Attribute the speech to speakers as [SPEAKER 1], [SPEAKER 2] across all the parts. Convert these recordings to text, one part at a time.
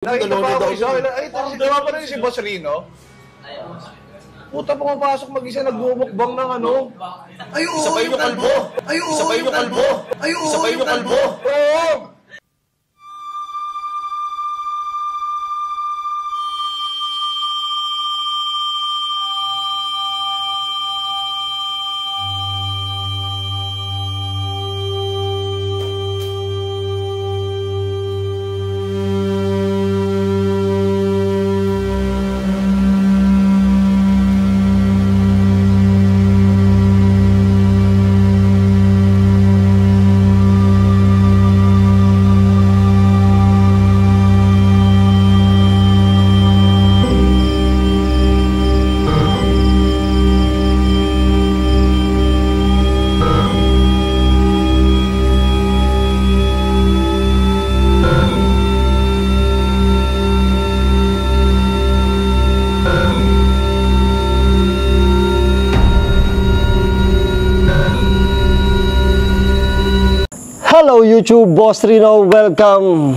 [SPEAKER 1] Nakita pa ako isa, ay, tama pa rin si Boss Rino? Puta, pumapasok mag-isa, nagmumukbang ng ano.
[SPEAKER 2] Ay, oo,
[SPEAKER 1] isa pa yung kalbo.
[SPEAKER 2] Ay, oo,
[SPEAKER 1] isa pa yung kalbo.
[SPEAKER 2] Ay, oo,
[SPEAKER 1] isa pa yung kalbo. Oo.
[SPEAKER 3] Hello YouTube, Boss Rino, welcome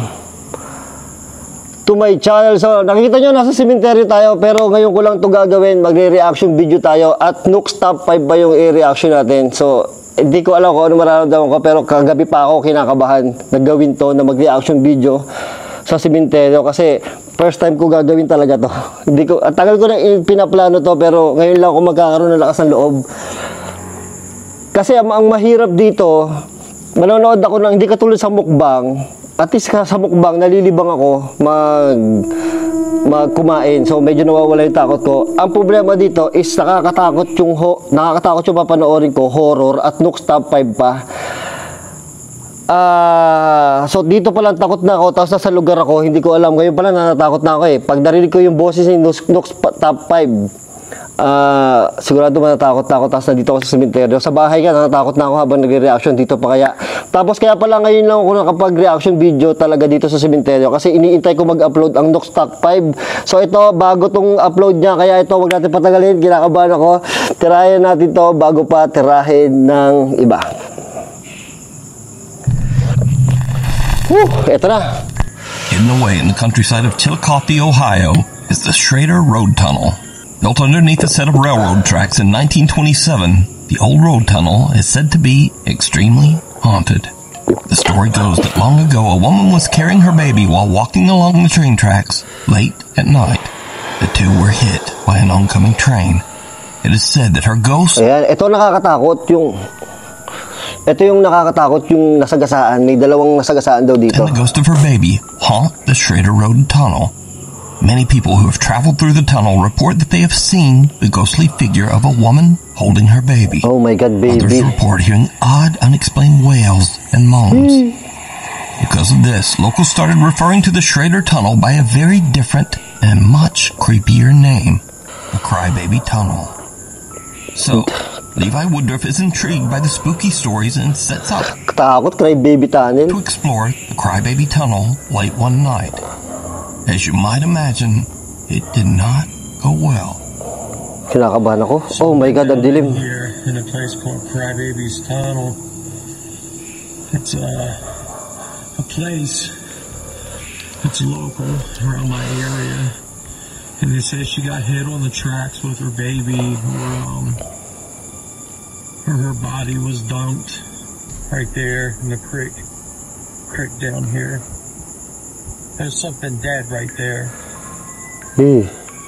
[SPEAKER 3] to my channel. So nakikita nyo nasa cemetery tayo, pero ngayon ko lang ito gagawin. Magre-reaction video tayo at Nuke's Top 5 ba yung i-reaction natin. So hindi ko alam kung ano mararamdaman ko, pero kagabi pa ako kinakabahan naggawin to na mag-reaction video sa cemetery kasi first time ko gagawin talaga to. Hindi ko, at tagal ko na pinaplano to, pero ngayon lang ako magkakaroon ng lakas ng loob. Kasi ang mahirap dito, manonood ako ng hindi katulad sa mukbang. At least sa mukbang nalilibang ako magkumain. So medyo nawawala yung takot ko. Ang problema dito is nakakatakot yung papanoorin ko, horror at Nuke's Top 5 pa. So dito pa lang takot na ako, tapos nasa lugar ako, hindi ko alam. Ngayon pala natatakot na ako eh. Pag narinig ko yung boses ng Nuke's Top 5, sigurado matatakot na ako. Tapos nandito ako sa cemetery. Sa bahay ka, natatakot na ako habang nagre-reaction dito pa kaya. Tapos kaya pala ngayon lang ako nakapag-reaction video talaga dito sa cemetery kasi iniintay ko mag-upload ang Nuke's Top 5. So ito, bago tong upload niya, kaya ito wag natin patagalin, kinakabahan ako. Tirahin natin to bago pa tirahin ng iba. Ito na.
[SPEAKER 4] Hidden away in the countryside of Chillicothe, Ohio, is the Schrader Road Tunnel. Built underneath a set of railroad tracks in 1927, the old road tunnel is said to be extremely haunted. The story goes that long ago a woman was carrying her baby while walking along the train tracks. Late at night, the two were hit by an oncoming train. It is said that her ghost...
[SPEAKER 3] Ayan, ito nakakatakot yung... Ito yung nakakatakot yung nasagasaan. May dalawang nasagasaan daw dito.
[SPEAKER 4] And the ghost of her baby haunt the Schrader Road Tunnel. Many people who have traveled through the tunnel report that they have seen the ghostly figure of a woman holding her baby.
[SPEAKER 3] Oh my God, baby.
[SPEAKER 4] Others report hearing odd, unexplained wails and moans. Because of this, locals started referring to the Schrader Tunnel by a very different and much creepier name, the Crybaby Tunnel. So, Levi Woodruff is intrigued by the spooky stories and sets out
[SPEAKER 3] Takot, Crybaby Tunnel.
[SPEAKER 4] to explore the Crybaby Tunnel late one night. As you might imagine, it did not go well.
[SPEAKER 3] Kinakabahan ako. Oh my God, ang dilim.
[SPEAKER 5] Here in a place called Crybaby's Tunnel. It's a place that's local around my area, and they say she got hit on the tracks with her baby, or her body was dumped right there in the creek down here. There's something dead right there.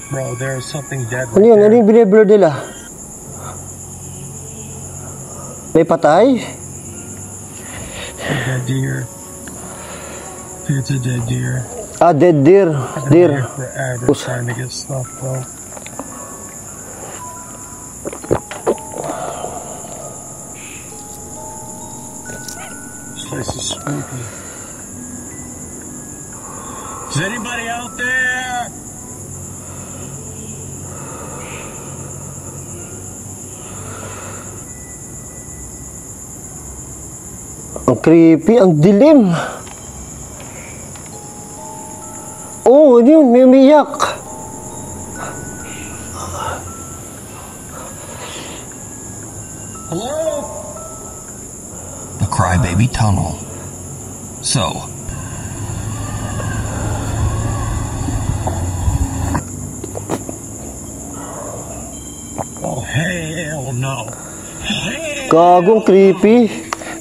[SPEAKER 5] Bro, there's something dead right
[SPEAKER 3] Ano yun?
[SPEAKER 5] there.
[SPEAKER 3] Ano yung bine-blur nila? May patay?
[SPEAKER 5] A dead deer. I think it's a dead deer.
[SPEAKER 3] Dead deer.
[SPEAKER 5] I've been here forever trying to get stuff, bro. This place is spooky. Is anybody out there?
[SPEAKER 3] Ang creepy, ang dilim. Oh, ano yun? May umiyak.
[SPEAKER 5] Hello?
[SPEAKER 4] The Crybaby Tunnel. So,
[SPEAKER 5] no.
[SPEAKER 3] Gagong creepy.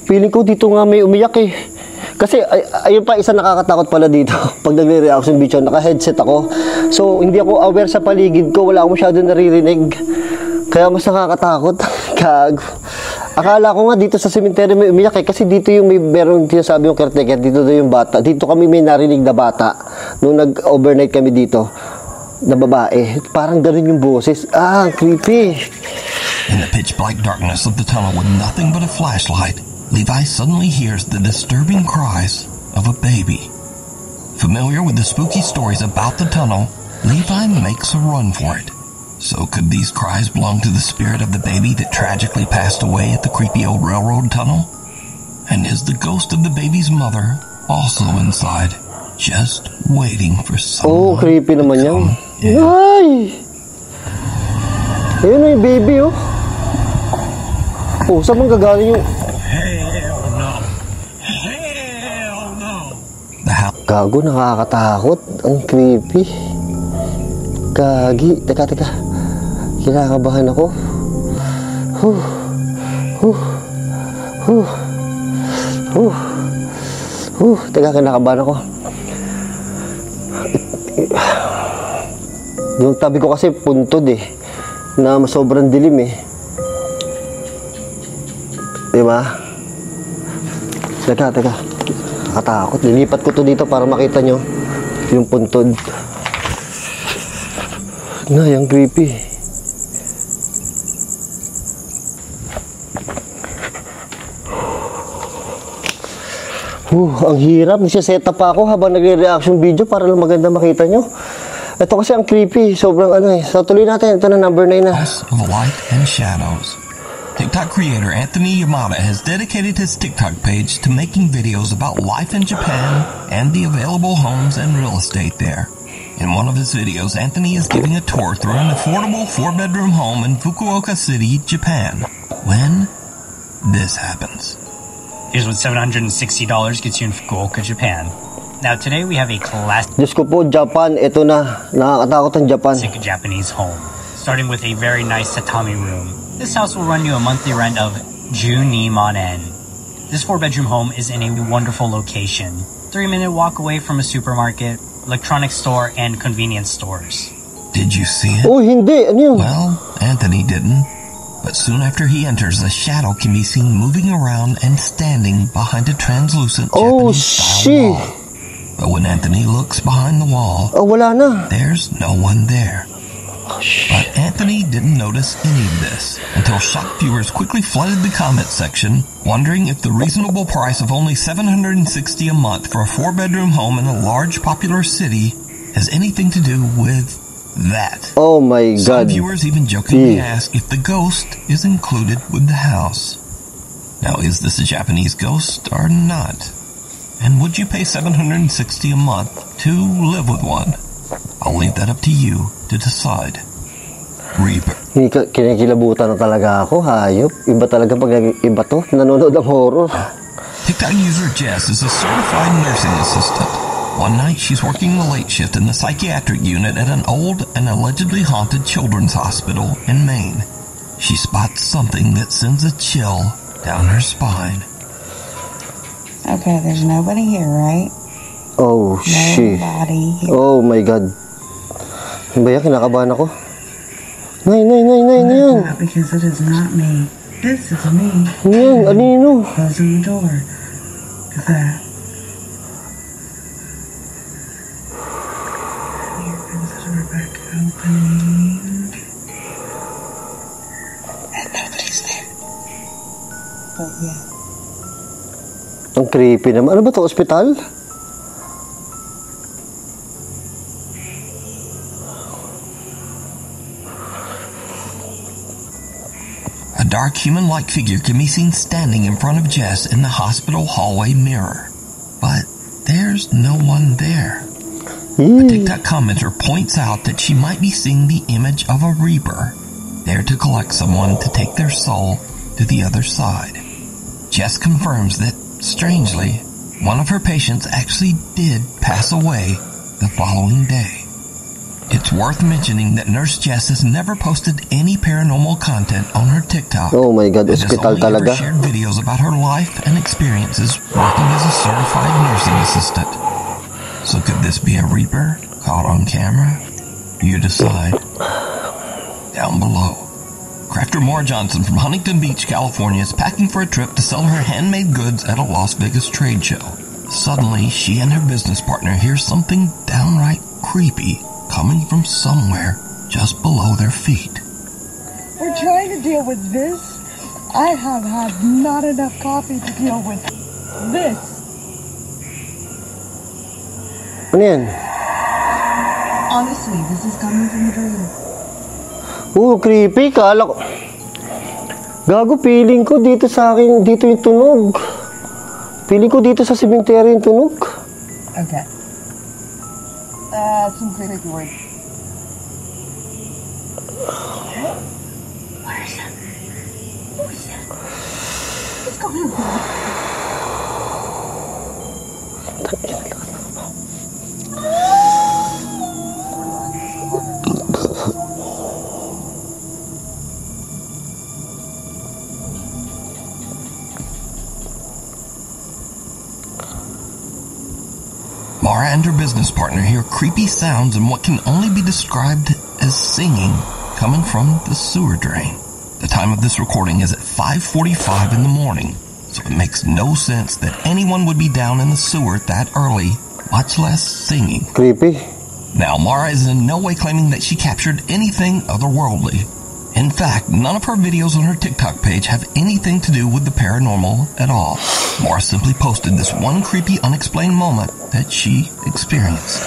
[SPEAKER 3] Feeling ko dito nga may umiyak eh. Kasi ayun pa, isa nakakatakot pala dito. Pag nagre-reaction video, naka-headset ako. So, hindi ako aware sa paligid ko. Wala akong masyado naririnig. Kaya mas nakakatakot. Gago. Akala ko nga dito sa cemetery may umiyak eh. Kasi dito yung merong sinasabi yung caretaker. Dito daw yung bata. Dito kami may narinig na bata. Nung nag-overnight kami dito. Na babae. Parang ganun yung boses. Ah, creepy.
[SPEAKER 4] In the pitch black darkness of the tunnel with nothing but a flashlight, Levi suddenly hears the disturbing cries of a baby. Familiar with the spooky stories about the tunnel, Levi makes a run for it. So could these cries belong to the spirit of the baby that tragically passed away at the creepy old railroad tunnel? And is the ghost of the baby's mother also inside, just waiting for someone
[SPEAKER 3] Oh, creepy naman
[SPEAKER 4] to
[SPEAKER 3] yan.
[SPEAKER 4] come in?
[SPEAKER 3] Ay! Ayun na yung baby oh. Oh, saan bang gagaling yung...
[SPEAKER 5] Hell no. Hell no.
[SPEAKER 4] The house
[SPEAKER 3] Gago, nakakatakot. Ang creepy. Gagi. Teka. Kinakabahan ako. Teka, kinakabahan ako. Yung tabi ko kasi puntod eh. Na sobrang dilim eh. Diba? Teka. Nakatakot. Lilipat ko to dito para makita nyo yung puntod. Na, yung creepy. Ang hirap. Nagsiset up pa ako habang nagre-reaction video para lang maganda makita nyo. Ito kasi ang creepy. Sobrang ano eh. So tuloy natin. Ito na number 9 na.
[SPEAKER 4] House of Light and Shadows. TikTok creator Anthony Yamada has dedicated his TikTok page to making videos about life in Japan and the available homes and real estate there. In one of his videos, Anthony is giving a tour through an affordable 4-bedroom home in Fukuoka City, Japan, when this happens.
[SPEAKER 2] Here's what $760 gets you in Fukuoka, Japan. Now today we have a classic
[SPEAKER 3] Diyos ko po, Japan. Ito na. Nakakatakot ang Japan.
[SPEAKER 2] Japanese home, starting with a very nice tatami room. This house will run you a monthly rent of Junimanen. This 4-bedroom home is in a wonderful location. 3-minute walk away from a supermarket, electronics store, and convenience stores.
[SPEAKER 4] Did you see it?
[SPEAKER 3] Oh, hindi. Ano yun?
[SPEAKER 4] Well, Anthony didn't. But soon after he enters, a shadow can be seen moving around and standing behind a translucent
[SPEAKER 3] Oh,
[SPEAKER 4] Japanese-style
[SPEAKER 3] shit.
[SPEAKER 4] wall. But when Anthony looks behind the wall,
[SPEAKER 3] Oh, wala na.
[SPEAKER 4] there's no one there. But Anthony didn't notice any of this until shocked viewers quickly flooded the comment section, wondering if the reasonable price of only $760 a month for a 4-bedroom home in a large popular city has anything to do with that.
[SPEAKER 3] Oh my
[SPEAKER 4] Some
[SPEAKER 3] God.
[SPEAKER 4] viewers even jokingly
[SPEAKER 3] Yeah.
[SPEAKER 4] ask if the ghost is included with the house. Now, is this a Japanese ghost or not? And would you pay $760 a month to live with one? I'll leave that up to you to decide. Reaper.
[SPEAKER 3] Kinikilabutan na talaga ako, hayop. Iba talaga pag iba to. Nanonood ng horror.
[SPEAKER 4] TikTok user Jess is a certified nursing assistant. One night, she's working the late shift in the psychiatric unit at an old and allegedly haunted children's hospital in Maine. She spots something that sends a chill down her spine.
[SPEAKER 6] Okay, there's nobody here, right?
[SPEAKER 3] Oh, shit.
[SPEAKER 6] Nobody here.
[SPEAKER 3] Oh my God. Ano ba yan? Kinakabahan ako. Nay, ano yan?
[SPEAKER 6] Not because it is not me. This is me.
[SPEAKER 3] Ano yan? Anino?
[SPEAKER 6] Closing the door. Is that? Here comes the door back opening. And nobody's there. But yeah.
[SPEAKER 3] Ang creepy naman. Ano ba to? Ospital?
[SPEAKER 4] A dark human-like figure can be seen standing in front of Jess in the hospital hallway mirror. But there's no one there. A TikTok commenter points out that she might be seeing the image of a Reaper, there to collect someone to take their soul to the other side. Jess confirms that, strangely, one of her patients actually did pass away the following day. It It's worth mentioning that Nurse Jess has never posted any paranormal content on her TikTok.
[SPEAKER 3] Oh my God,
[SPEAKER 4] and has
[SPEAKER 3] ospital
[SPEAKER 4] only ever
[SPEAKER 3] talaga.
[SPEAKER 4] shared videos about her life and experiences working as a certified nursing assistant. So could this be a Reaper caught on camera? You decide. Down below. Crafter Maura Johnson from Huntington Beach, California is packing for a trip to sell her handmade goods at a Las Vegas trade show. Suddenly, she and her business partner hear something downright creepy coming from somewhere just below their feet.
[SPEAKER 6] We're trying to deal with this. I have had not enough coffee to deal with this.
[SPEAKER 3] Ano yan?
[SPEAKER 6] Honestly, this is coming from a dream.
[SPEAKER 3] Creepy. Kala ko. Gago, feeling ko dito sa akin, dito yung tunog. Feeling ko dito sa cemetery yung tunog.
[SPEAKER 6] Okay. Some creepy word. What is that? Who is that? What's going on?
[SPEAKER 4] Maura and her business partner hear creepy sounds and what can only be described as singing coming from the sewer drain. The time of this recording is at 5:45 in the morning, so it makes no sense that anyone would be down in the sewer that early, much less singing.
[SPEAKER 3] Creepy.
[SPEAKER 4] Now, Maura is in no way claiming that she captured anything otherworldly. In fact, none of her videos on her TikTok page have anything to do with the paranormal at all. Maura simply posted this one creepy, unexplained moment that she experienced.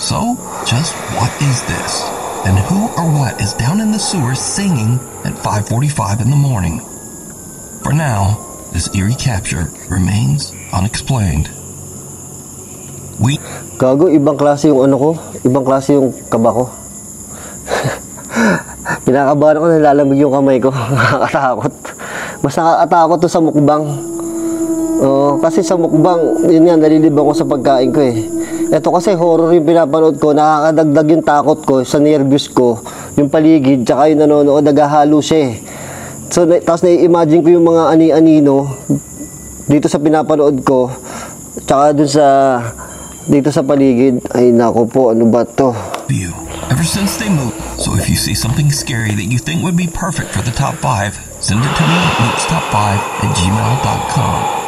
[SPEAKER 4] So, just what is this? And who or what is down in the sewer singing at 5:45 in the morning? For now, this eerie capture remains unexplained.
[SPEAKER 3] Gago, ibang klase yung ano ko. Ibang klase yung kaba ko. Pinakabahan ako, nalalamig yung kamay ko. Nakakatakot. Mas nakakatakot to sa mukbang. Kasi sa mukbang, yun yan, nalilibang ko sa pagkain ko eh. Ito kasi horror yung pinapanood ko, nakakadagdag yung takot ko, sa nervous ko, yung paligid, tsaka yung nanonood, naghahalo siya eh. So, tapos nai-imagine ko yung mga ani-anino dito sa pinapanood ko, tsaka dun sa, dito sa paligid. Ay nako po, ano ba to?
[SPEAKER 4] View. Ever since they moved, so if you see something scary that you think would be perfect for the top 5, send it to me at nookstop5@gmail.com.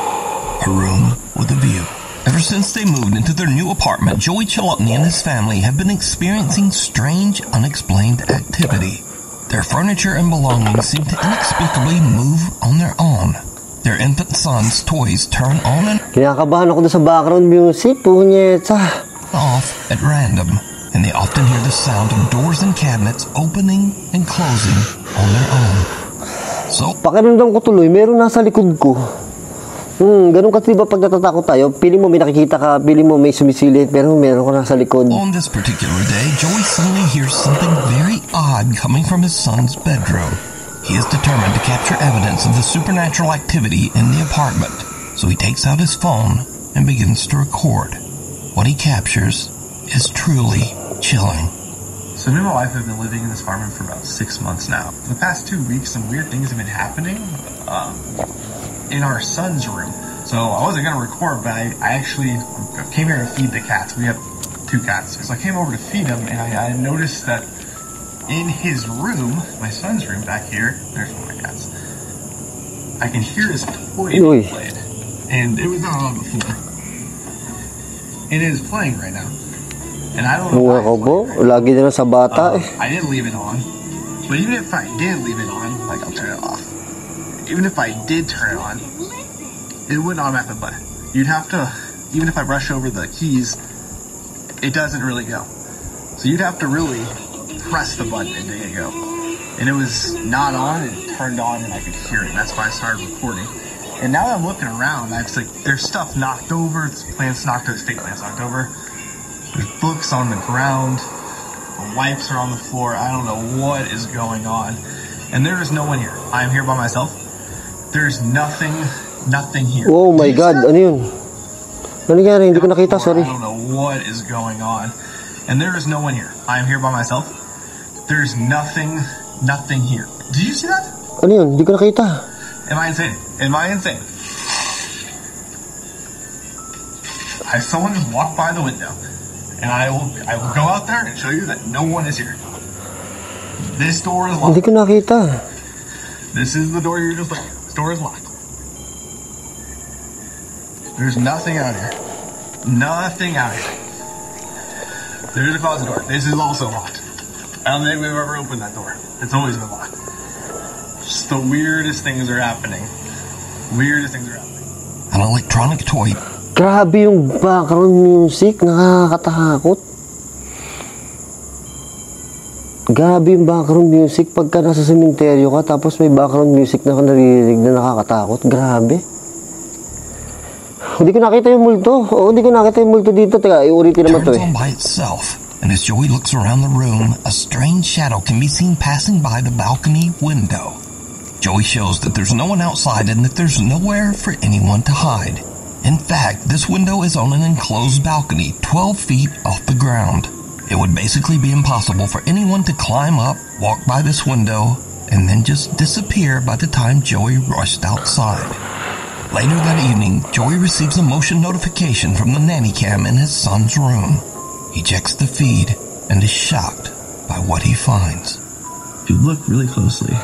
[SPEAKER 4] A room with a view. Ever since they moved into their new apartment, Joey Chilotny and his family have been experiencing strange, unexplained activity. Their furniture and belongings seem to inexplicably move on their own. Their infant son's toys turn on and
[SPEAKER 3] Kinakabahan ako sa background music, punyeta.
[SPEAKER 4] off at random, and they often hear the sound of doors and cabinets opening and closing on their own. So,
[SPEAKER 3] Pakiramdam ko tuloy, meron nasa likod ko. Ganun kasi diba pag natatakot tayo, piling mo may nakikita ka, piling mo may sumisilip, pero meron ko nasa likod.
[SPEAKER 4] on this particular day, Joey suddenly hears something very odd coming from his son's bedroom. He is determined to capture evidence of the supernatural activity in the apartment, so he takes out his phone and begins to record. What he captures is truly chilling.
[SPEAKER 7] So me and my wife have been living in this apartment for about 6 months now. For the past 2 weeks, some weird things have been happening in our son's room. So I wasn't going to record, but I actually came here to feed the cats. We have 2 cats. So I came over to feed them, and I noticed that in his room, my son's room back here, there's one of my cats, I can hear his toy being played. And it was not on before. It is playing right now. And I don't know why.
[SPEAKER 3] Mukha ko po, lagi na lang sa bata eh.
[SPEAKER 7] I didn't leave it on. But even if I did leave it on, like I'll turn it off. Even if I did turn it on, it wouldn't automatically play. You'd have to, even if I brush over the keys, it doesn't really go. So you'd have to really press the button and make it go. And it was not on, it turned on, and I could hear it. That's why I started recording. And now that I'm looking around, there's stuff knocked over, plants knocked over, fake plants knocked over. There's books on the ground. The wipes are on the floor. I don't know what is going on. And there is no one here. I am here by myself. There's nothing here.
[SPEAKER 3] Oh my God, ano yun? Ano nangyari? Hindi ko nakita, sorry.
[SPEAKER 7] I don't know what is going on. and there is no one here. I am here by myself. There's nothing here. Do you see that?
[SPEAKER 3] Ano yun? Hindi ko nakita.
[SPEAKER 7] Am I insane? Someone just walked by the window, and I will go out there and show you that no one is here. This door is
[SPEAKER 3] Hindi
[SPEAKER 7] locked.
[SPEAKER 3] ko nakita.
[SPEAKER 7] This is the door you're just looking at. This door is locked. There's nothing out here. Nothing out here. There's a closet door. This is also locked. I don't think we've ever opened that door. It's always been locked. Just the weirdest things are happening.
[SPEAKER 4] An electronic toy.
[SPEAKER 3] Grabe yung background music. Nakakatakot. Grabe yung background music pagka nasa sementeryo ka tapos may background music na naririnig na nakakatakot. Grabe. Hindi ko nakita yung multo. Hindi ko nakita yung multo dito. Teka, iulitin naman to
[SPEAKER 4] Turns on by itself, and as Joey looks around the room, a strange shadow can be seen passing by the balcony window. Joey shows that there's no one outside and that there's nowhere for anyone to hide. In fact, this window is on an enclosed balcony 12 feet off the ground. It would basically be impossible for anyone to climb up, walk by this window, and then just disappear by the time Joey rushed outside. Later that evening, Joey receives a motion notification from the nanny cam in his son's room. He checks the feed and is shocked by what he finds.
[SPEAKER 7] If you look really closely,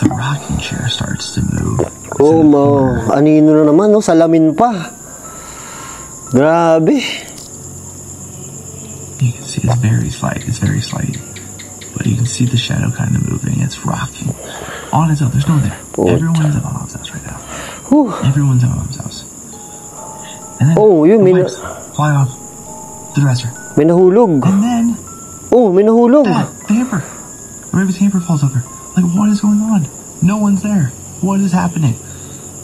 [SPEAKER 7] the rocking chair starts to move.
[SPEAKER 3] Oh, anino na naman, no? Salamin pa. Grabe.
[SPEAKER 7] You can see it's very slight. But you can see the shadow kind of moving. It's rocking. On its own, there's no one there. Everyone's at my mom's house right now.
[SPEAKER 3] Whew.
[SPEAKER 7] Everyone's at my mom's house. And then
[SPEAKER 3] Yun,
[SPEAKER 7] the lights fly off the dresser.
[SPEAKER 3] May nahulog.
[SPEAKER 7] And then
[SPEAKER 3] May nahulog.
[SPEAKER 7] the hamper. Or maybe the hamper falls over. Like, what is going on? No one's there. What is happening?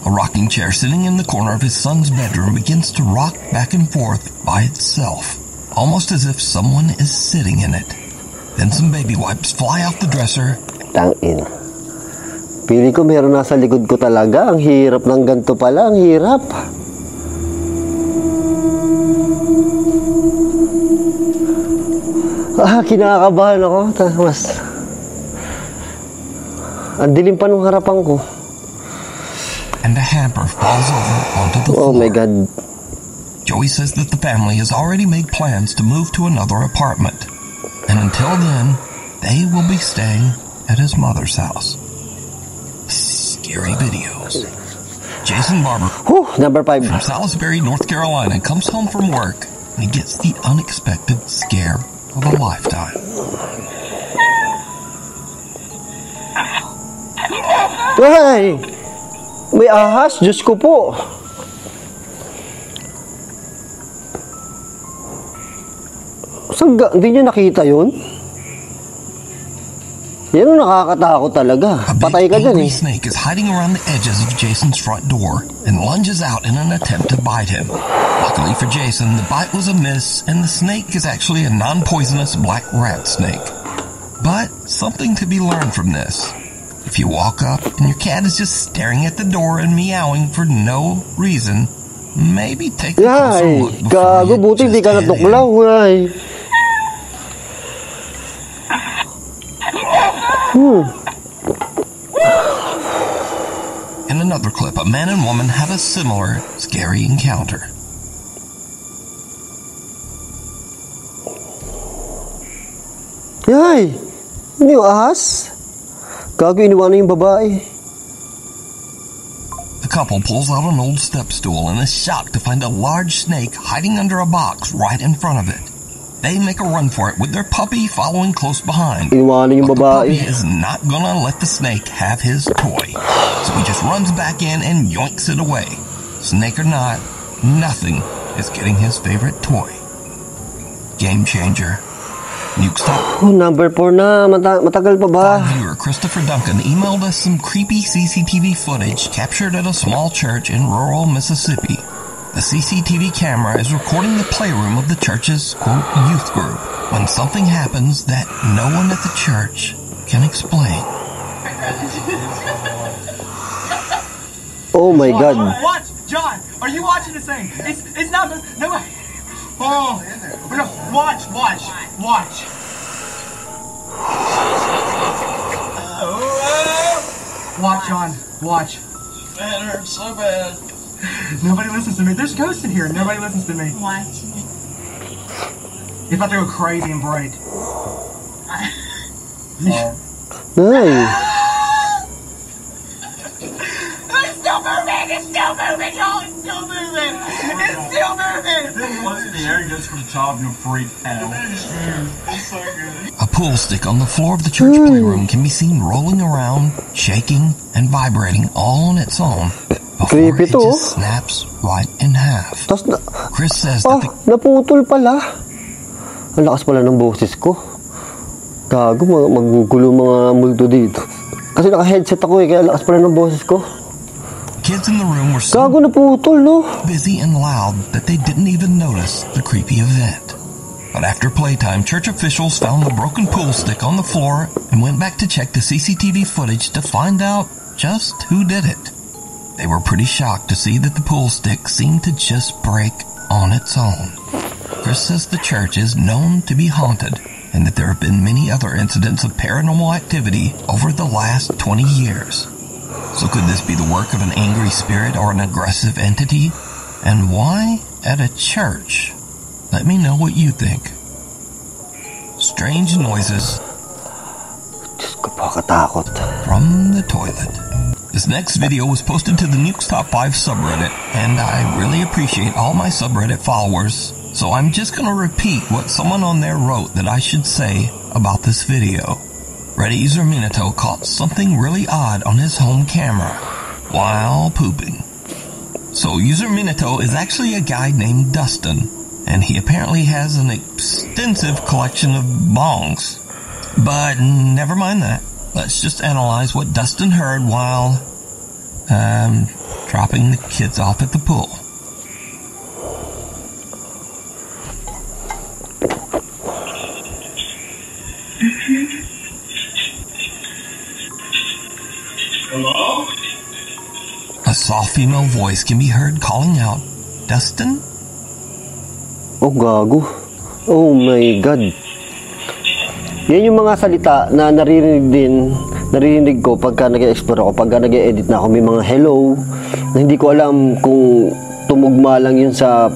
[SPEAKER 4] A rocking chair sitting in the corner of his son's bedroom begins to rock back and forth by itself, almost as if someone is sitting in it. Then some baby wipes fly off the dresser.
[SPEAKER 3] Tangin. Pili ko meron nasa likod ko talaga. Ang hirap ng ganito pala. Ang hirap. Kinakabahan ako. Ang dilim pa nung harapan ko.
[SPEAKER 4] And a hamper falls over onto the
[SPEAKER 3] Oh
[SPEAKER 4] floor.
[SPEAKER 3] my God.
[SPEAKER 4] Joey says that the family has already made plans to move to another apartment. And until then, they will be staying at his mother's house. Scary videos. Jason Barber
[SPEAKER 3] Number 5.
[SPEAKER 4] from Salisbury, North Carolina comes home from work and he gets the unexpected scare of a lifetime.
[SPEAKER 3] Ay! May ahas, Diyos ko po. Hindi niyo nakita yun? Yan ang nakakatakot talaga.
[SPEAKER 4] A
[SPEAKER 3] Patay
[SPEAKER 4] big
[SPEAKER 3] ka dyan
[SPEAKER 4] angry
[SPEAKER 3] eh.
[SPEAKER 4] snake is hiding around the edges of Jason's front door and lunges out in an attempt to bite him. Luckily for Jason, the bite was a miss and the snake is actually a non-poisonous black rat snake. But something to be learned from this. If you walk up and your cat is just staring at the door and meowing for no reason, maybe take a closer
[SPEAKER 3] Ay,
[SPEAKER 4] look before
[SPEAKER 3] gago,
[SPEAKER 4] you
[SPEAKER 3] buti hindi
[SPEAKER 4] just
[SPEAKER 3] ka
[SPEAKER 4] head in.
[SPEAKER 3] natuklaw. Ay.
[SPEAKER 4] In another clip, a man and woman have a similar scary encounter.
[SPEAKER 3] Ay, hindi yung ahas. Gago, iniwanan yung babae.
[SPEAKER 4] The couple pulls out an old step stool and is shocked to find a large snake hiding under a box right in front of it. They make a run for it with their puppy following close behind.
[SPEAKER 3] Iniwanan yung
[SPEAKER 4] But the
[SPEAKER 3] babae.
[SPEAKER 4] puppy is not gonna let the snake have his toy. So he just runs back in and yoinks it away. Snake or not, nothing is getting his favorite toy. Game changer. Nukestop
[SPEAKER 3] Number 4 na. Matagal pa ba?
[SPEAKER 4] viewer Christopher Duncan emailed us some creepy CCTV footage captured at a small church in rural Mississippi. The CCTV camera is recording the playroom of the church's, quote, youth group when something happens that no one at the church can explain.
[SPEAKER 3] Oh my God.
[SPEAKER 8] Watch, John. Are you watching this thing? It's not. No.
[SPEAKER 7] Oh, no, watch. Watch, John. Watch.
[SPEAKER 5] That hurts so bad.
[SPEAKER 7] Nobody listens to me. There's ghosts in here. Nobody listens to me.
[SPEAKER 6] Watch.
[SPEAKER 7] You're about to go crazy and bright.
[SPEAKER 3] Nay.
[SPEAKER 6] It's still moving! It's still moving, y'all! It's still moving! It's still moving!
[SPEAKER 5] Once in the air gets from top, you'll freak out. It's so good.
[SPEAKER 4] A pool stick on the floor of the church playroom can be seen rolling around, shaking, and vibrating all on its own before
[SPEAKER 3] Creepy
[SPEAKER 4] it
[SPEAKER 3] to.
[SPEAKER 4] just snaps right in half.
[SPEAKER 3] Tapos na...
[SPEAKER 4] Chris says that the
[SPEAKER 3] naputol pala. Ang lakas pala ng boses ko. Gago, magugulo mga multo dito. Kasi naka-headset ako kaya lakas pala ng boses ko.
[SPEAKER 4] kids in the room were so
[SPEAKER 3] Gago, naputol, no?
[SPEAKER 4] busy and loud that they didn't even notice the creepy event. But after playtime, church officials found the broken pool stick on the floor and went back to check the CCTV footage to find out just who did it. They were pretty shocked to see that the pool stick seemed to just break on its own. Chris says the church is known to be haunted and that there have been many other incidents of paranormal activity over the last 20 years. So could this be the work of an angry spirit or an aggressive entity? And why at a church? Let me know what you think. Strange noises
[SPEAKER 3] Diyos ko po, katakot.
[SPEAKER 4] from the toilet. This next video was posted to the Nukes Top 5 subreddit, and I really appreciate all my subreddit followers, so I'm just gonna repeat what someone on there wrote that I should say about this video. Reddit user Minato caught something really odd on his home camera while pooping. So user Minato is actually a guy named Dustin, and he apparently has an extensive collection of bongs. But never mind that. Let's just analyze what Dustin heard while dropping the kids off at the pool.
[SPEAKER 5] Hello?
[SPEAKER 4] A soft female voice can be heard calling out, "Dustin?"
[SPEAKER 3] Oh, gago. Oh my God. Yan yung mga salita na naririnig ko pagka nag-explore ako, pagka nag-edit na ako. May mga hello na hindi ko alam kung tumugma lang yun sa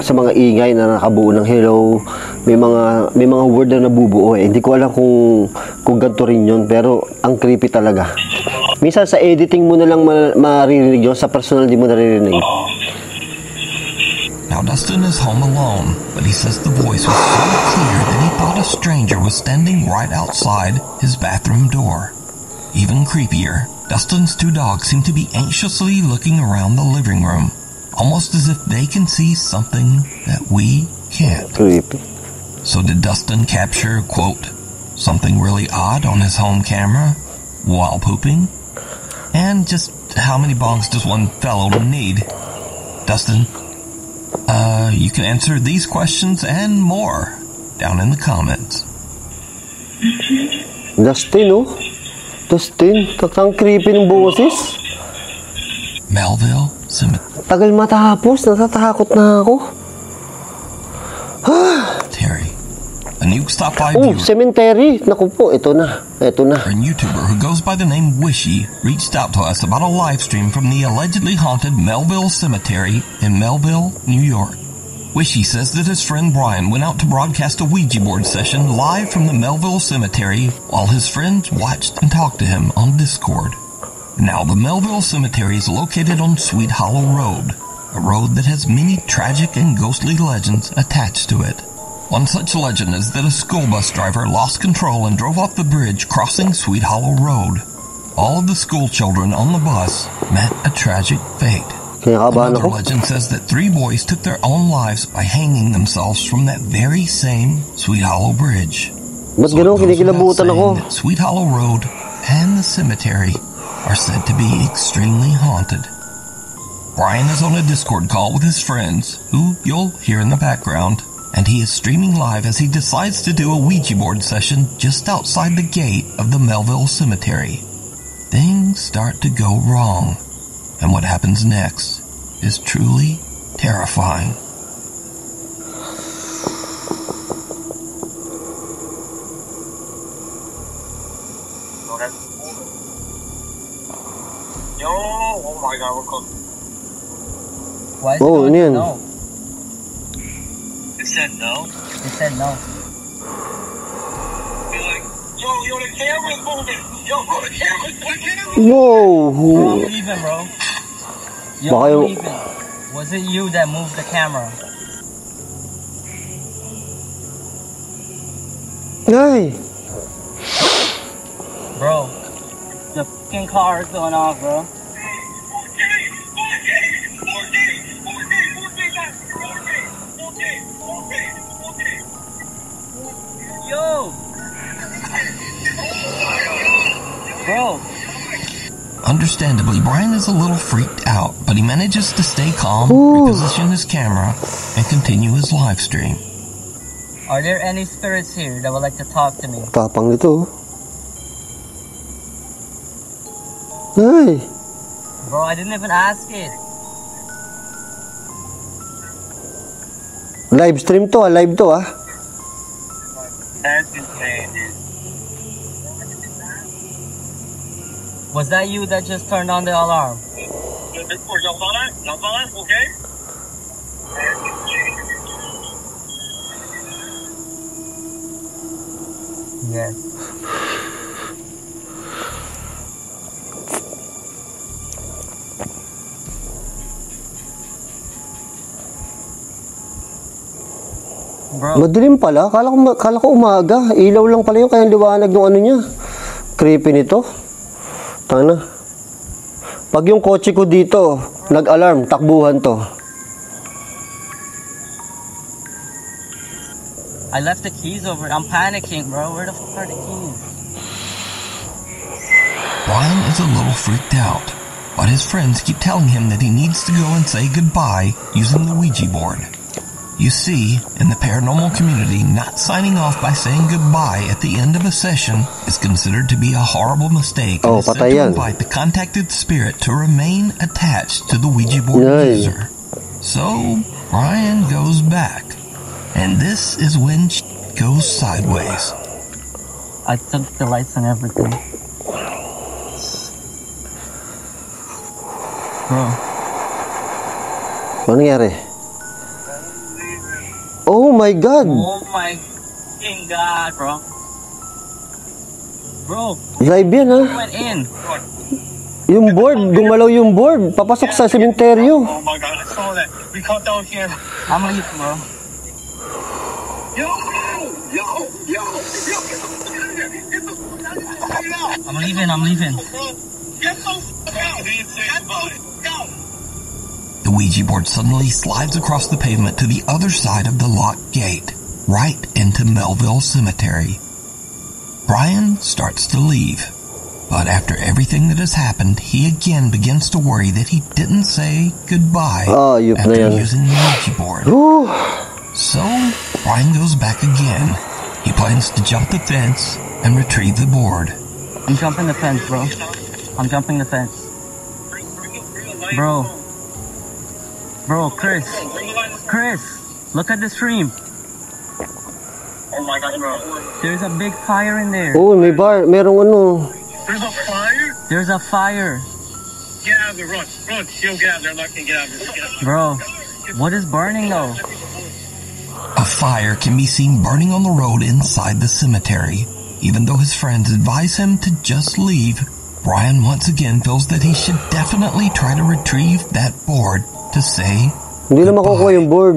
[SPEAKER 3] mga ingay na nakabuo ng hello. May mga word na nabubuo eh. Hindi ko alam kung ganito rin yun, pero ang creepy talaga. Minsan sa editing mo na lang maririnig yun, sa personal di mo naririnig.
[SPEAKER 4] Now Dustin is home alone, but he says the voice was so clear that he thought a stranger was standing right outside his bathroom door. Even creepier, Dustin's two dogs seem to be anxiously looking around the living room, almost as if they can see something that we can't.
[SPEAKER 3] Creepy.
[SPEAKER 4] So did Dustin capture, quote, something really odd on his home camera while pooping? And just how many bongs does one fellow need? Dustin, you can answer these questions and more down in the comments.
[SPEAKER 3] Dustin, oh. Dustin, ang creepy ng boses.
[SPEAKER 4] Melville Cemetery.
[SPEAKER 3] Tagal matapos, natatakot na ako.
[SPEAKER 4] A Nukes Top 5
[SPEAKER 3] Oh,
[SPEAKER 4] viewer
[SPEAKER 3] cemetery. Naku po, ito na.
[SPEAKER 4] and YouTuber who goes by the name Wishy reached out to us about a live stream from the allegedly haunted Melville Cemetery in Melville, New York. Wishy says that his friend Brian went out to broadcast a Ouija board session live from the Melville Cemetery while his friends watched and talked to him on Discord. Now, the Melville Cemetery is located on Sweet Hollow Road, a road that has many tragic and ghostly legends attached to it. One such legend is that a school bus driver lost control and drove off the bridge crossing Sweet Hollow Road. All of the school children on the bus met a tragic fate.
[SPEAKER 3] Kinakabahan
[SPEAKER 4] Another
[SPEAKER 3] ako.
[SPEAKER 4] legend says that 3 boys took their own lives by hanging themselves from that very same Sweet Hollow Bridge.
[SPEAKER 3] Ba't
[SPEAKER 4] So it
[SPEAKER 3] gano'n?
[SPEAKER 4] goes without
[SPEAKER 3] Kinikilabutan
[SPEAKER 4] saying
[SPEAKER 3] ako.
[SPEAKER 4] that Sweet Hollow Road and the cemetery are said to be extremely haunted. Brian is on a Discord call with his friends, who you'll hear in the background, and he is streaming live as he decides to do a Ouija board session just outside the gate of the Melville Cemetery. Things start to go wrong, and what happens next is truly terrifying.
[SPEAKER 5] Oh my God, we're close.
[SPEAKER 2] Why is it
[SPEAKER 3] Oh,
[SPEAKER 2] going
[SPEAKER 3] yan.
[SPEAKER 2] to no?
[SPEAKER 5] It said no.
[SPEAKER 2] It said no.
[SPEAKER 5] Be like, yo, the camera's moving. Yo, the camera's moving.
[SPEAKER 3] Whoa!
[SPEAKER 2] Bro, I'm leaving, bro. Yo,
[SPEAKER 3] Baka
[SPEAKER 2] I'm
[SPEAKER 3] yung-
[SPEAKER 2] leaving. Was it you that moved the camera?
[SPEAKER 3] Ay!
[SPEAKER 2] Bro, the fucking car is going off, bro. Yo! Bro,
[SPEAKER 4] Understandably, Brian is a little freaked out, but he manages to stay calm,
[SPEAKER 3] Ooh.
[SPEAKER 4] reposition his camera, and continue his live stream.
[SPEAKER 2] are there any spirits here that would like to talk to me?
[SPEAKER 3] Tapang nito. Ay!
[SPEAKER 2] Bro, I didn't even ask it.
[SPEAKER 3] Live stream to live to
[SPEAKER 5] That's insane, dude.
[SPEAKER 2] Was that you that just turned on the alarm?
[SPEAKER 5] Y'all saw that? Y'all saw that? Okay.
[SPEAKER 2] Yes. Bro,
[SPEAKER 3] Madilim pala. Kala ko umaga. Ilaw lang pala yung kaya liwanag ng ano niya. Creepy nito. Tana. Pag yung kotse ko dito, nag-alarm, takbuhan to.
[SPEAKER 2] I left the keys over. I'm panicking, bro. Where the fuck are the keys?
[SPEAKER 4] Brian is a little freaked out, but his friends keep telling him that he needs to go and say goodbye using the Ouija board. You see, in the paranormal community, not signing off by saying goodbye at the end of a session is considered to be a horrible mistake and
[SPEAKER 3] Oh,
[SPEAKER 4] is said
[SPEAKER 3] patay
[SPEAKER 4] to
[SPEAKER 3] yan.
[SPEAKER 4] invite the contacted spirit to remain attached to the Ouija board
[SPEAKER 3] Yay.
[SPEAKER 4] user. So, Brian goes back, and this is when shit goes sideways.
[SPEAKER 2] I took the lights and everything. Bro,
[SPEAKER 3] Ano nangyari? Oh my God!
[SPEAKER 2] oh my fucking god, bro. Bro,
[SPEAKER 3] Live yan
[SPEAKER 2] who went in?
[SPEAKER 3] Yung board, gumalaw yung board. Papasok sa sementeryo.
[SPEAKER 5] Oh my God, I saw that. We caught down here.
[SPEAKER 2] I'm leaving, bro.
[SPEAKER 5] Yo!
[SPEAKER 2] I'm leaving.
[SPEAKER 5] Get the fuck out! He didn't say about it. Go!
[SPEAKER 4] The Ouija board suddenly slides across the pavement to the other side of the locked gate, right into Melville Cemetery. Brian starts to leave, but after everything that has happened, he again begins to worry that he didn't say goodbye
[SPEAKER 3] Yup na
[SPEAKER 4] after
[SPEAKER 3] yan.
[SPEAKER 4] using the Ouija board.
[SPEAKER 3] Whew.
[SPEAKER 4] So, Brian goes back again. He plans to jump the fence and retrieve the board.
[SPEAKER 2] I'm jumping the fence, bro. I'm jumping the fence. Bro. Bro, Chris. Look at the stream.
[SPEAKER 5] Oh my God, bro.
[SPEAKER 2] There's a big fire in there.
[SPEAKER 3] Oh, may bar. Merong ano.
[SPEAKER 5] There's a fire?
[SPEAKER 2] There's a fire.
[SPEAKER 5] Get out of there, run. Yo, get out of there. I'm not gonna get out of there. Get out of there.
[SPEAKER 2] Bro, what is burning though?
[SPEAKER 4] A fire can be seen burning on the road inside the cemetery. Even though his friends advise him to just leave, Brian once again feels that he should definitely try to retrieve that board to say
[SPEAKER 3] Hindi na makukuha yung board.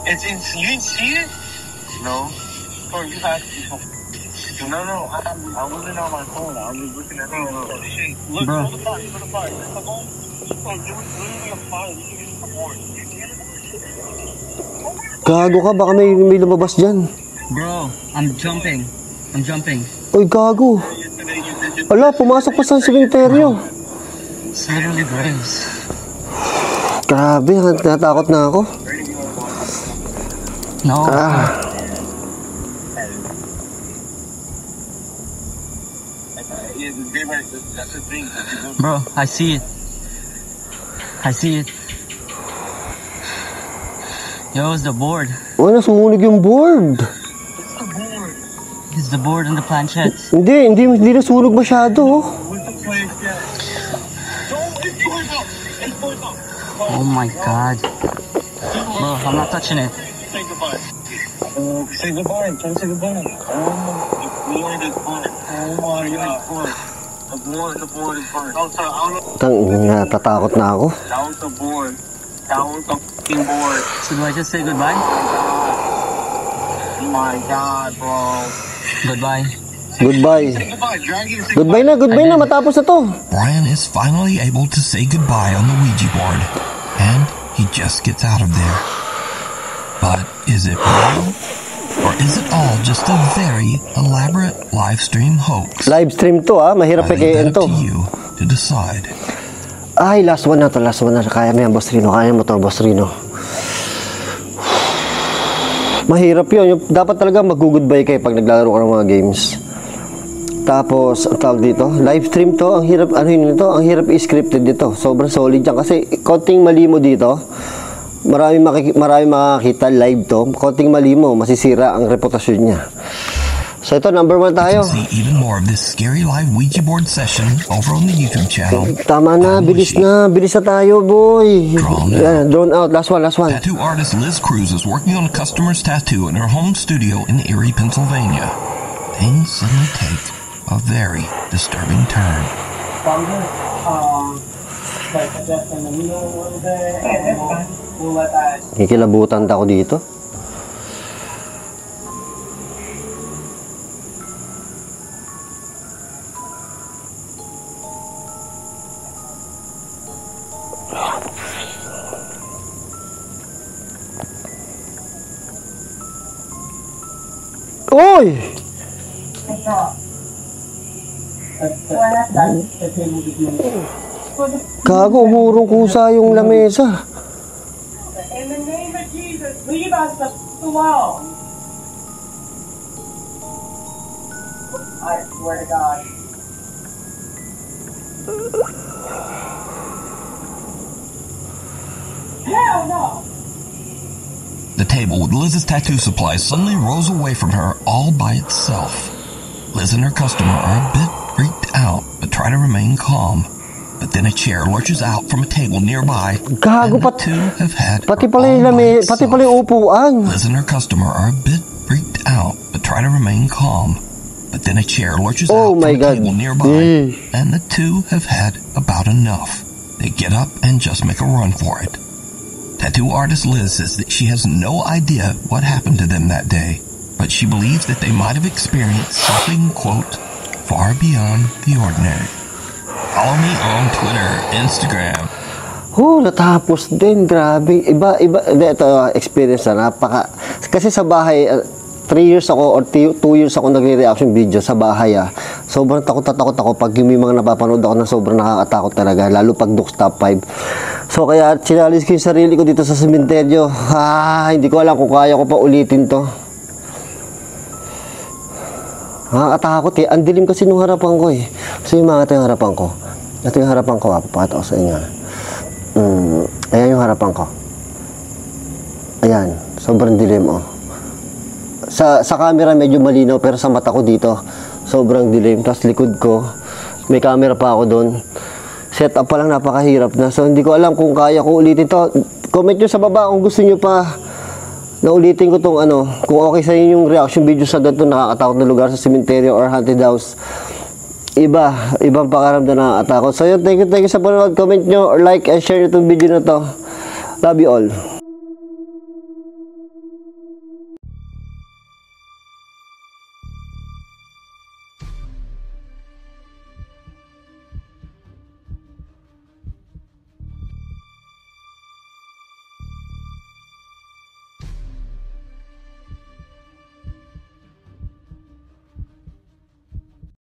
[SPEAKER 5] It's in, you didn't see it? No. Oh, you have to. No. I wasn't on my phone. I was looking at it. Shit. Look,
[SPEAKER 2] Bro.
[SPEAKER 5] go to the fire. Go to the fire. Come on. There was literally a fire. You can use the board.
[SPEAKER 3] Gago ka, baka may lumabas dyan.
[SPEAKER 2] Bro, I'm jumping.
[SPEAKER 3] Uy, gago. Ala, pumasok pa sa sementeryo.
[SPEAKER 2] It's literally graves.
[SPEAKER 3] Grabe, natakot na ako.
[SPEAKER 2] No.
[SPEAKER 5] That's the thing.
[SPEAKER 2] Bro, I see it. Yo, it's the board.
[SPEAKER 3] Wala, sumunog yung board.
[SPEAKER 2] It's the board and the planchette.
[SPEAKER 3] Hindi na sunog masyado.
[SPEAKER 5] What's the place that?
[SPEAKER 2] Oh my god. Bro, I'm not touching it.
[SPEAKER 5] Say goodbye. Say goodbye. Try to say goodbye. Oh my god. Oh my god. The board is fine.
[SPEAKER 3] Natatakot na ako.
[SPEAKER 5] That was the board. That was the fucking board.
[SPEAKER 2] So do I just say goodbye?
[SPEAKER 5] Oh my god, bro.
[SPEAKER 2] Goodbye.
[SPEAKER 3] Goodbye.
[SPEAKER 5] Goodbye, Dragon. Say
[SPEAKER 3] Goodbye na, matapos na to.
[SPEAKER 4] Brian is finally able to say goodbye on the Ouija board, and he just gets out of there. But is it real? Or is it all just a very elaborate live stream hoax?
[SPEAKER 3] Live stream to mahirap
[SPEAKER 4] I leave
[SPEAKER 3] pikain
[SPEAKER 4] that
[SPEAKER 3] to.
[SPEAKER 4] up to you to decide.
[SPEAKER 3] Ay, last one na. Kaya mo yan, Boss Rino. Kaya mo to, Boss Rino. Mahirap yun. Dapat talaga mag-goodbye kayo pag naglalaro ka ng mga games. Tapos, ang tawag dito, live stream to. Ang hirap, ang hirap i-scripted dito. Sobrang solid yan. Kasi, konting mali mo dito, marami makakita live to. Konting mali mo, masisira ang reputasyon niya. So, ito, number 1 tayo.
[SPEAKER 4] You can see even more of this scary live Ouija board session over on the YouTube channel.
[SPEAKER 3] Tama na, bilis na tayo, boy.
[SPEAKER 4] Drawn out.
[SPEAKER 3] Yeah, drawn out. Last one.
[SPEAKER 4] Tattoo artist Liz Cruz is working on a customer's tattoo in her home studio in Erie, Pennsylvania. Things suddenly take a very disturbing turn.
[SPEAKER 3] Kikilabutan ako dito. Oy! Gago, umurong kusa yung lamesa.
[SPEAKER 6] In the name of Jesus, leave us alone. I swear to God. Hell no!
[SPEAKER 4] The table with Liz's tattoo supplies suddenly rolls away from her all by itself. Liz and her customer are a bit freaked out, but try to remain calm. But then a chair lurches out from a table nearby,
[SPEAKER 3] Gago,
[SPEAKER 4] and the two have had
[SPEAKER 3] pati
[SPEAKER 4] her
[SPEAKER 3] pala yung
[SPEAKER 4] all by
[SPEAKER 3] lame, pati
[SPEAKER 4] itself.
[SPEAKER 3] pala yung upuan.
[SPEAKER 4] Liz and her customer are a bit freaked out, but try to remain calm. But then a chair lurches
[SPEAKER 3] Oh
[SPEAKER 4] out
[SPEAKER 3] my
[SPEAKER 4] from a
[SPEAKER 3] God.
[SPEAKER 4] table nearby,
[SPEAKER 3] Mm.
[SPEAKER 4] and the two have had about enough. They get up and just make a run for it. Tattoo artist Liz says that she has no idea what happened to them that day, but she believes that they might have experienced something, quote, far beyond the ordinary. Follow me on Twitter, Instagram.
[SPEAKER 3] Natapos din, grabe. Iba, ito, experience na, kasi sa bahay, 3 years ako or 2 years ako nagre-reaction video sa bahay Sobrang takot ako pag yung mga napapanood ako na sobrang nakakatakot talaga, lalo pag Dukes Top 5. So kaya chinalis ko yung sarili ko dito sa sementeryo. Hindi ko alam kung kaya ko pa ulitin to. Nakakatakot Ang dilim kasi nung harapan ko So yung mga ito yung harapan ko. Ito yung harapan ko papakita ko sa inyo. Ayan yung harapan ko. Ayan, sobrang dilim Sa camera medyo malinaw pero sa mata ko dito sobrang dilim. Tapos likod ko may camera pa ako doon. Setup pa lang napakahirap na. So hindi ko alam kung kaya ko ulitin to. Comment nyo sa baba kung gusto nyo pa na ulitin ko tong kung okay sa inyo yung reaction video sa ganito nakakatakot na lugar sa cemetery or haunted house. Ibang pakaramdam na nakakatakot. So yun, thank you sa panonood. Comment nyo or like and share nyo itong video na to. Love you all.